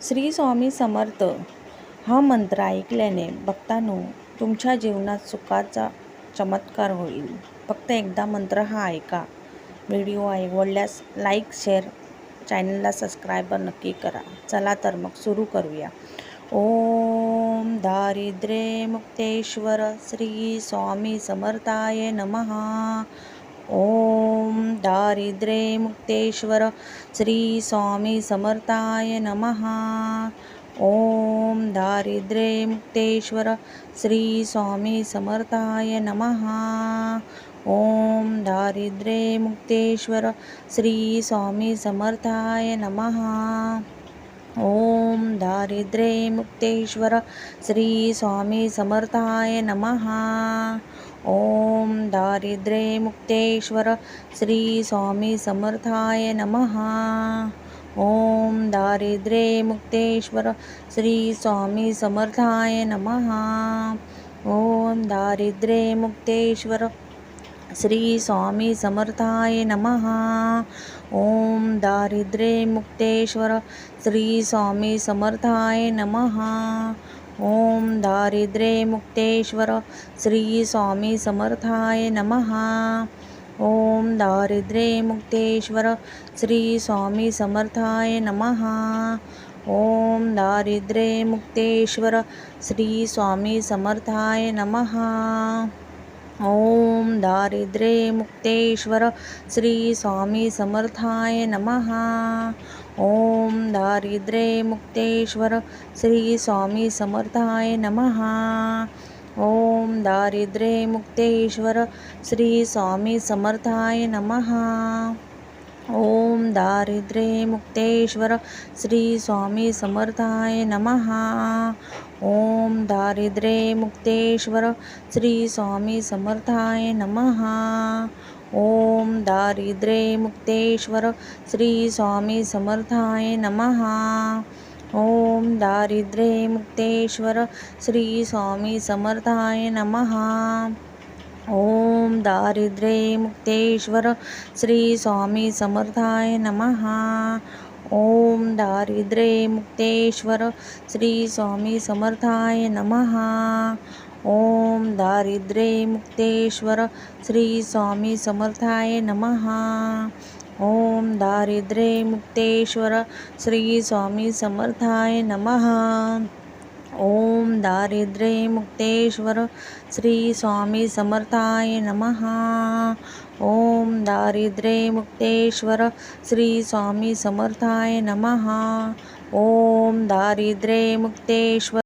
श्री स्वामी समर्थ हा मंत्र ऐकल्याने भक्तांनो तुमच्या जीवनात सुखाचा चमत्कार होईल. फक्त एकदा मंत्र हा ऐका. व्हिडिओ आवडल्यास लाईक शेअर चॅनलला सबस्क्राईबर नक्की करा. चला तर मग सुरू करूया. ओम दारिद्र्य मुक्तेश्वर श्री स्वामी समर्थाय नमः. ओम दारिद्र्य मुक्तेश्वर श्री स्वामी समर्थाय नमः. ओम दारिद्र्य मुक्तेश्वर श्री स्वामी समर्थाय नमः. ओम दारिद्र्य मुक्तेश्वर श्री स्वामी समर्थाय नमः. ओम दारिद्र्य मुक्तेश्वर श्री स्वामी समर्थाय नमः. ओम दारिद्र्य मुक्तेश्वर श्री स्वामी समर्थाय नमः. ओम दारिद्र्य मुक्तेश्वर श्री स्वामी समर्थाय नमः. ओम दारिद्र्य मुक्तेश्वर श्री स्वामी समर्थाय नमः. ओम दारिद्र्य मुक्तेश्वर श्री स्वामी समर्थाय नमः. ओम दारिद्र्य मुक्तेश्वर श्री स्वामी समर्थाय नमः. ओम दारिद्र्य मुक्तेश्वर श्री स्वामी समर्थाय नमः. ओम दारिद्र्य मुक्तेश्वर श्री स्वामी समर्थाय नमः. ओम दारिद्र्य मुक्तेश्वर श्री स्वामी समर्थाय नमः. ओम दारिद्र्य मुक्तेश्वर श्री स्वामी समर्थाय नमः. ओम दारिद्र्य मुक्तेश्वर श्री स्वामी समर्थाय नमः. ओम दारिद्र्य मुक्तेश्वर श्री स्वामी समर्थाय नमः. ओम दारिद्र्य मुक्तेश्वर श्री स्वामी समर्थाय नमः. ओम दारिद्र्य मुक्तेश्वर श्री स्वामी समर्थाय नमः. ओम दारिद्र्य मुक्तेश्वर श्री स्वामी समर्थाय नमः. ओम दारिद्र्य मुक्तेश्वर श्री स्वामी समर्थाय नमः. ओम दारिद्र्य मुक्तेश्वर श्री स्वामी समर्थाय नमः. ओम दारिद्र्य मुक्तेश्वर श्री स्वामी समर्थाय नमः. ओम दारिद्र्य मुक्तेश्वर श्री स्वामी समर्थाय नमः. ओम दारिद्र्य मुक्तेश्वर श्री स्वामी समर्थाय नमः. ओम दारिद्र्य मुक्तेश्वर श्री स्वामी समर्थाय नमः. ओम दारिद्र्य मुक्तेश्वर